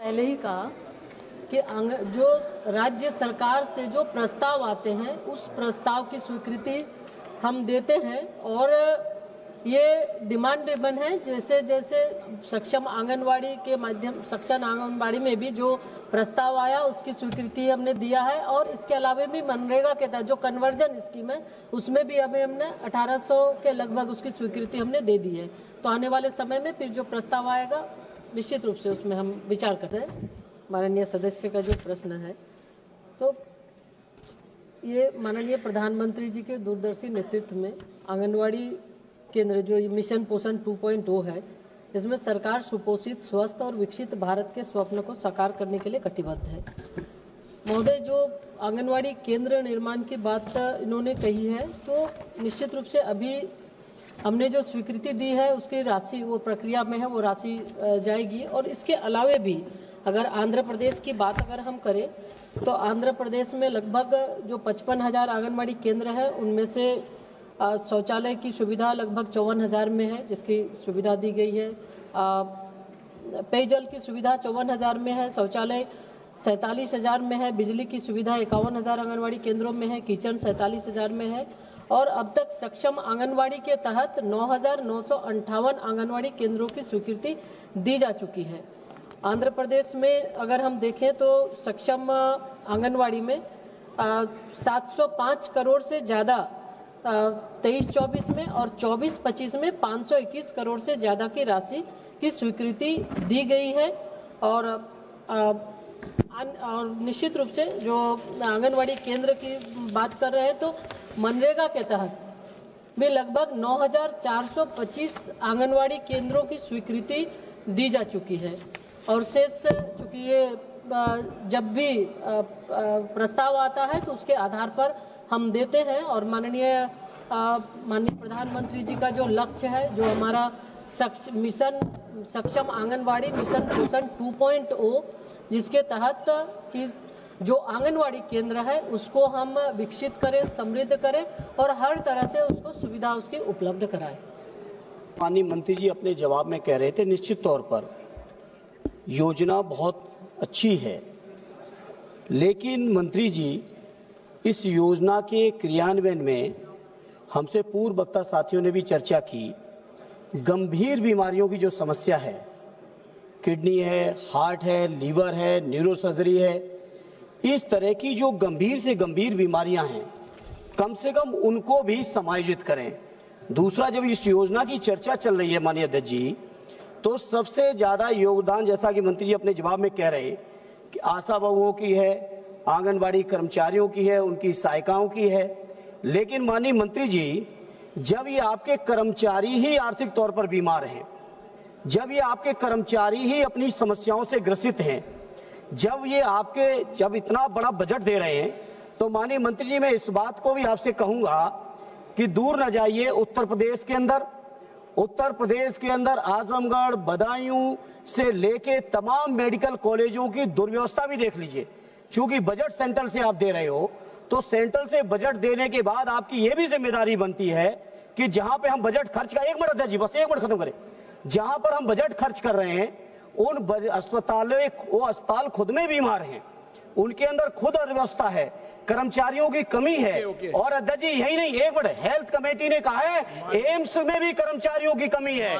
पहले ही कहा कि जो राज्य सरकार से जो प्रस्ताव आते हैं उस प्रस्ताव की स्वीकृति हम देते हैं और ये डिमांड ड्रिवन है। जैसे जैसे सक्षम आंगनवाड़ी के माध्यम सक्षम आंगनवाड़ी में भी जो प्रस्ताव आया उसकी स्वीकृति हमने दिया है और इसके अलावा भी मनरेगा के तहत जो कन्वर्जन स्कीम है उसमें भी अभी हमने 1800 के लगभग उसकी स्वीकृति हमने दे दी है। तो आने वाले समय में फिर जो प्रस्ताव आएगा निश्चित रूप से उसमें हम विचार करते हैं। माननीय सदस्य का जो प्रश्न है तो ये माननीय प्रधानमंत्री जी के दूरदर्शी नेतृत्व में आंगनवाड़ी केंद्र जो मिशन पोषण 2.0 है इसमें सरकार सुपोषित स्वस्थ और विकसित भारत के स्वप्न को साकार करने के लिए कटिबद्ध है। महोदय, जो आंगनवाड़ी केंद्र निर्माण की बात इन्होंने कही है तो निश्चित रूप से अभी हमने जो स्वीकृति दी है उसकी राशि वो प्रक्रिया में है, वो राशि जाएगी। और इसके अलावे भी अगर आंध्र प्रदेश की बात अगर हम करें तो आंध्र प्रदेश में लगभग जो 55,000 आंगनवाड़ी केंद्र है उनमें से शौचालय की सुविधा लगभग 54,000 में है जिसकी सुविधा दी गई है। पेयजल की सुविधा 54,000 में है, शौचालय 47,000 में है, बिजली की सुविधा 51,000 आंगनवाड़ी केंद्रों में है, किचन 47,000 में है और अब तक सक्षम आंगनवाड़ी के तहत 9,958 आंगनवाड़ी केंद्रों की स्वीकृति दी जा चुकी है। आंध्र प्रदेश में अगर हम देखें तो सक्षम आंगनवाड़ी में 705 करोड़ से ज़्यादा 23-24 में और 24-25 में 521 करोड़ से ज़्यादा की राशि की स्वीकृति दी गई है। और निश्चित रूप से जो आंगनवाड़ी केंद्र की बात कर रहे हैं तो मनरेगा के तहत भी लगभग 9,425 आंगनवाड़ी केंद्रों की स्वीकृति दी जा चुकी है। और शेष चूंकि ये जब भी प्रस्ताव आता है तो उसके आधार पर हम देते हैं और माननीय प्रधानमंत्री जी का जो लक्ष्य है, जो हमारा मिशन सक्षम आंगनवाड़ी मिशन पोषण 2.0 जिसके तहत कि जो आंगनवाड़ी केंद्र है उसको हम विकसित करें, समृद्ध करें और हर तरह से उसको सुविधा उसकी उपलब्ध कराएं। माननीय मंत्री जी अपने जवाब में कह रहे थे निश्चित तौर पर योजना बहुत अच्छी है, लेकिन मंत्री जी इस योजना के क्रियान्वयन में हमसे पूर्व वक्ता साथियों ने भी चर्चा की। गंभीर बीमारियों की जो समस्या है, किडनी है, हार्ट है, लीवर है, न्यूरोसर्जरी है, इस तरह की जो गंभीर से गंभीर बीमारियां हैं कम से कम उनको भी समायोजित करें। दूसरा, जब इस योजना की चर्चा चल रही है माननीय अध्यक्ष जी, तो सबसे ज्यादा योगदान जैसा कि मंत्री जी अपने जवाब में कह रहे कि आशा बहुओं की है, आंगनबाड़ी कर्मचारियों की है, उनकी सहायिकाओं की है। लेकिन माननीय मंत्री जी, जब ये आपके कर्मचारी ही आर्थिक तौर पर बीमार हैं, जब ये आपके कर्मचारी ही अपनी समस्याओं से ग्रसित हैं, जब इतना बड़ा बजट दे रहे हैं, तो माननीय मंत्री जी मैं इस बात को भी आपसे कहूंगा कि दूर न जाइए। उत्तर प्रदेश के अंदर आजमगढ़, बदायूं से लेके तमाम मेडिकल कॉलेजों की दुर्व्यवस्था भी देख लीजिए। चूंकि बजट सेंट्रल से आप दे रहे हो, तो सेंट्रल से बजट देने के बाद आपकी यह भी जिम्मेदारी बनती है कि जहां पे हम बजट खर्च का 1 मिनट अध्यक्ष जी, बस 1 मिनट खत्म करें। जहां पर हम बजट खर्च कर रहे हैं उन अस्पताल खुद में बीमार हैं, उनके अंदर खुद अव्यवस्था है, कर्मचारियों की कमी है। और अध्यक्ष जी यही नहीं, 1 मिनट, हेल्थ कमेटी ने कहा है एम्स में भी कर्मचारियों की कमी है,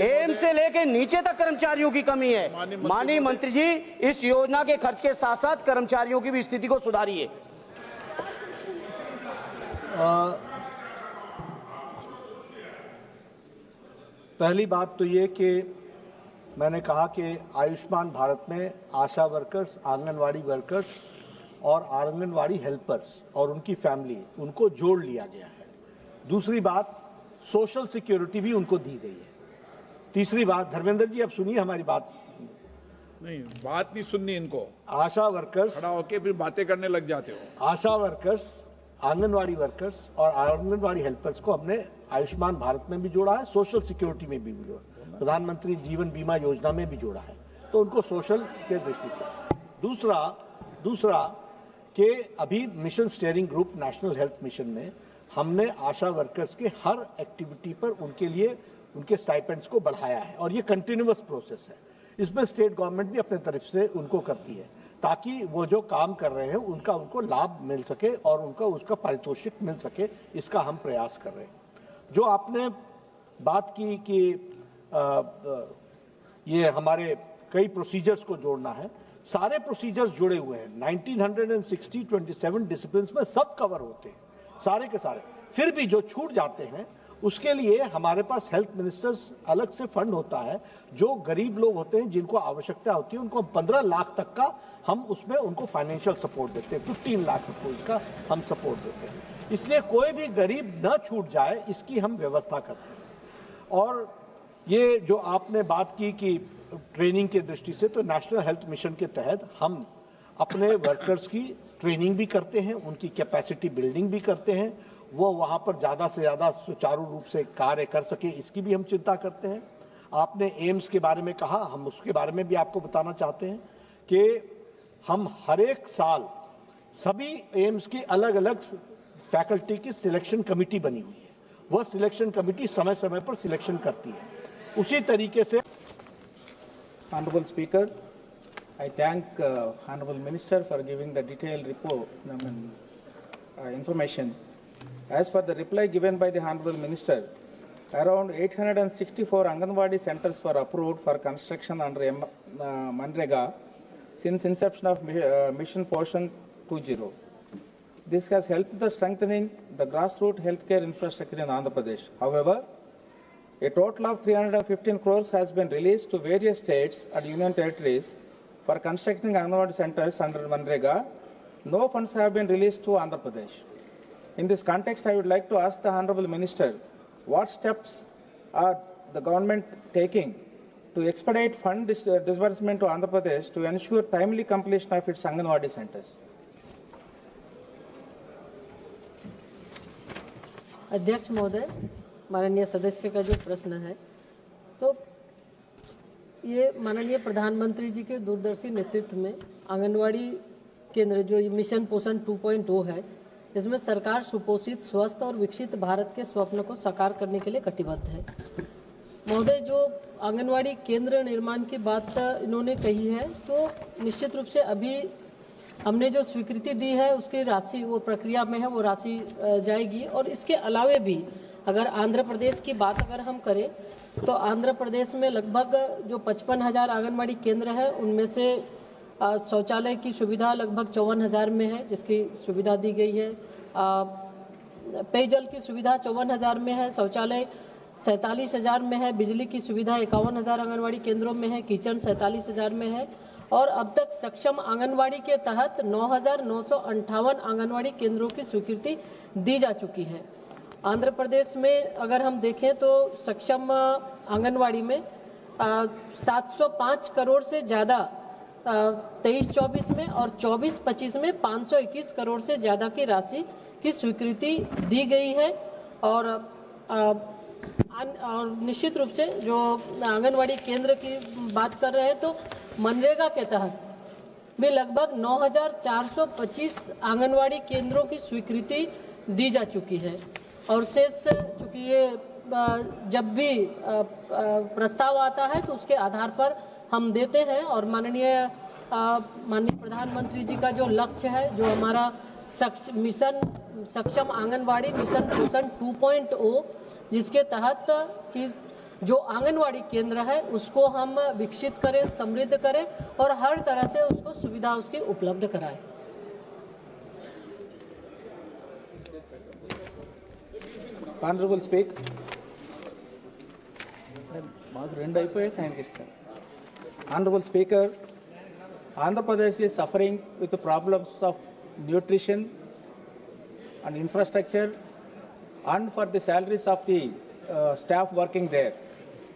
एम्स से लेके नीचे तक कर्मचारियों की कमी है। माननीय मंत्री जी, इस योजना के खर्च के साथ साथ कर्मचारियों की भी स्थिति को सुधारिए। पहली बात तो ये कि मैंने कहा कि आयुष्मान भारत में आशा वर्कर्स, आंगनवाड़ी वर्कर्स और आंगनवाड़ी हेल्पर्स और उनकी फैमिली, उनको जोड़ लिया गया है। दूसरी बात, सोशल सिक्योरिटी भी उनको दी गई है। तीसरी बात, धर्मेंद्र जी अब सुनिए हमारी बात। नहीं, बात नहीं सुननी इनको। आशा वर्कर्स, खड़ा होके फिर बातें करने लग जाते हो। आशा वर्कर्स, आंगनवाड़ी वर्कर्स और आंगनवाड़ी हेल्पर्स को हमने आयुष्मान भारत में भी जोड़ा है, सोशल सिक्योरिटी में भी जोड़ा है, प्रधानमंत्री जीवन बीमा योजना में भी जोड़ा है, तो उनको सोशल के दृष्टि से। दूसरा कि अभी mission steering group national health mission में हमने आशा वर्कर्स के हर एक्टिविटी पर उनके लिए उनके स्टाइपेंड्स को बढ़ाया है और ये कंटिन्यूअस प्रोसेस है। इसमें स्टेट गवर्नमेंट भी अपने तरफ से उनको करती है ताकि वो जो काम कर रहे हैं उनको लाभ मिल सके और उसका पारितोषिक मिल सके, इसका हम प्रयास कर रहे हैं। जो आपने बात की कि ये हमारे कई प्रोसीजर्स को जोड़ना है, सारे प्रोसीजर्स जुड़े हुए हैं। 1960 27 डिसिप्लिन में सब कवर होते हैं सारे के सारे। फिर भी जो छूट जाते हैं उसके लिए हमारे पास हेल्थ मिनिस्टर्स अलग से फंड होता है। जो गरीब लोग होते हैं जिनको आवश्यकता होती है उनको 15 लाख तक का हम उसमें उनको फाइनेंशियल सपोर्ट देते हैं। 15 लाख रुपए का हम सपोर्ट देते हैं। इसलिए कोई भी गरीब न छूट जाए इसकी हम व्यवस्था करते हैं। और ये जो आपने बात की कि ट्रेनिंग की दृष्टि से, तो नेशनल हेल्थ मिशन के तहत हम अपने वर्कर्स की ट्रेनिंग भी करते हैं, उनकी कैपेसिटी बिल्डिंग भी करते हैं, वो वहां पर ज्यादा से ज्यादा सुचारू रूप से कार्य कर सके, इसकी भी हम चिंता करते हैं। आपने एम्स के बारे में कहा, हम उसके बारे में भी आपको बताना चाहते हैं कि हम हर एक साल सभी एम्स की अलग अलग फैकल्टी की सिलेक्शन कमेटी बनी हुई है। वह सिलेक्शन कमेटी समय समय पर सिलेक्शन करती है। उसी तरीके से Honorable Speaker, I thank Honorable Minister for giving the detailed report, information. As per the reply given by the Honorable Minister, around 864 Anganwadi centers were approved for construction under Manrega since inception of Mission Portion 20. This has helped the strengthening the grassroots healthcare infrastructure in Andhra Pradesh. However, a total of 315 crores has been released to various states and union territories for constructing Anganwadi centers under Manrega. No funds have been released to Andhra Pradesh. In this context, I would like to ask the Honorable Minister, what steps are the government taking to expedite fund disbursement to Andhra Pradesh to ensure timely completion of its Anganwadi centers? अध्यक्ष महोदय, माननीय सदस्य का जो प्रश्न है, तो ये माननीय प्रधानमंत्री जी के दूरदर्शी नेतृत्व में आंगनवाड़ी केंद्र जो मिशन पोषण 2.0 है, इसमें सरकार सुपोषित, स्वस्थ और विकसित भारत के स्वप्न को साकार करने के लिए कटिबद्ध है। महोदय, जो आंगनवाड़ी केंद्र निर्माण की बात इन्होंने कही है, तो निश्चित रूप से अभी हमने जो स्वीकृति दी है उसकी राशि वो प्रक्रिया में है, वो राशि जाएगी। और इसके अलावे भी अगर आंध्र प्रदेश की बात अगर हम करें तो आंध्र प्रदेश में लगभग जो 55,000 आंगनवाड़ी केंद्र है उनमें से शौचालय की सुविधा लगभग 54,000 में है, जिसकी सुविधा दी गई है। पेयजल की सुविधा 54,000 में है, शौचालय 47,000 में है, बिजली की सुविधा 51,000 आंगनवाड़ी केंद्रों में है, किचन 47,000 में है। और अब तक सक्षम आंगनवाड़ी के तहत 9,958 आंगनवाड़ी केंद्रों की स्वीकृति दी जा चुकी है। आंध्र प्रदेश में अगर हम देखें तो सक्षम आंगनवाड़ी में 705 करोड़ से ज़्यादा 23-24 में और 24-25 में 521 करोड़ से ज़्यादा की राशि की स्वीकृति दी गई है। और निश्चित रूप से जो आंगनवाड़ी केंद्र की बात कर रहे हैं तो मनरेगा के तहत भी लगभग 9,425 आंगनवाड़ी केंद्रों की स्वीकृति दी जा चुकी है। और शेष चूंकि ये जब भी प्रस्ताव आता है तो उसके आधार पर हम देते हैं। और माननीय प्रधानमंत्री जी का जो लक्ष्य है, जो हमारा मिशन सक्षम आंगनवाड़ी मिशन पोषण 2.0, जिसके तहत कि जो आंगनवाड़ी केंद्र है उसको हम विकसित करें, समृद्ध करें और हर तरह से उसको सुविधा उसकी उपलब्ध कराएं। Honorable Speaker. Honorable Speaker, Andhra Pradesh is suffering with the problems of nutrition and infrastructure and for the salaries of the staff working there.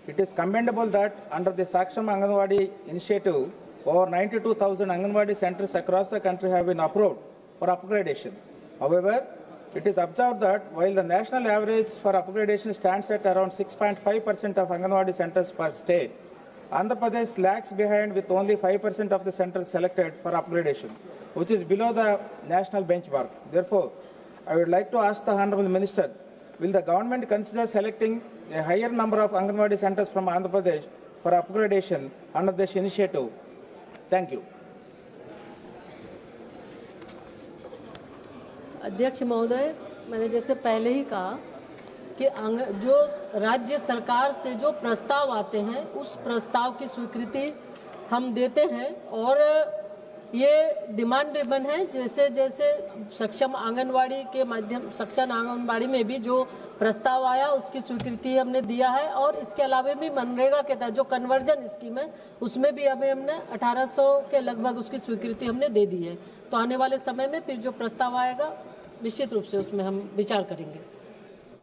It is commendable that under the Saksham Anganwadi initiative, over 92,000 Anganwadi centers across the country have been approved for upgradation. However, it is observed that while the national average for upgradation stands at around 6.5% of Anganwadi centers per state, Andhra Pradesh lags behind with only 5% of the centers selected for upgradation, which is below the national benchmark. Therefore, I would like to ask the Honorable Minister, will the government consider selecting a higher number of Anganwadi centers from Andhra Pradesh for upgradation under this initiative. Thank you. अध्यक्ष महोदय, मैंने जैसे पहले ही कहा कि जो राज्य सरकार से जो प्रस्ताव आते हैं उस प्रस्ताव की स्वीकृति हम देते हैं और ये डिमांड ड्रिवन है। जैसे जैसे सक्षम आंगनवाड़ी के माध्यम सक्षम आंगनवाड़ी में भी जो प्रस्ताव आया उसकी स्वीकृति हमने दिया है और इसके अलावा भी मनरेगा के तहत जो कन्वर्जन स्कीम है उसमें भी अभी हमने 1800 के लगभग उसकी स्वीकृति हमने दे दी है। तो आने वाले समय में फिर जो प्रस्ताव आएगा निश्चित रूप से उसमें हम विचार करेंगे।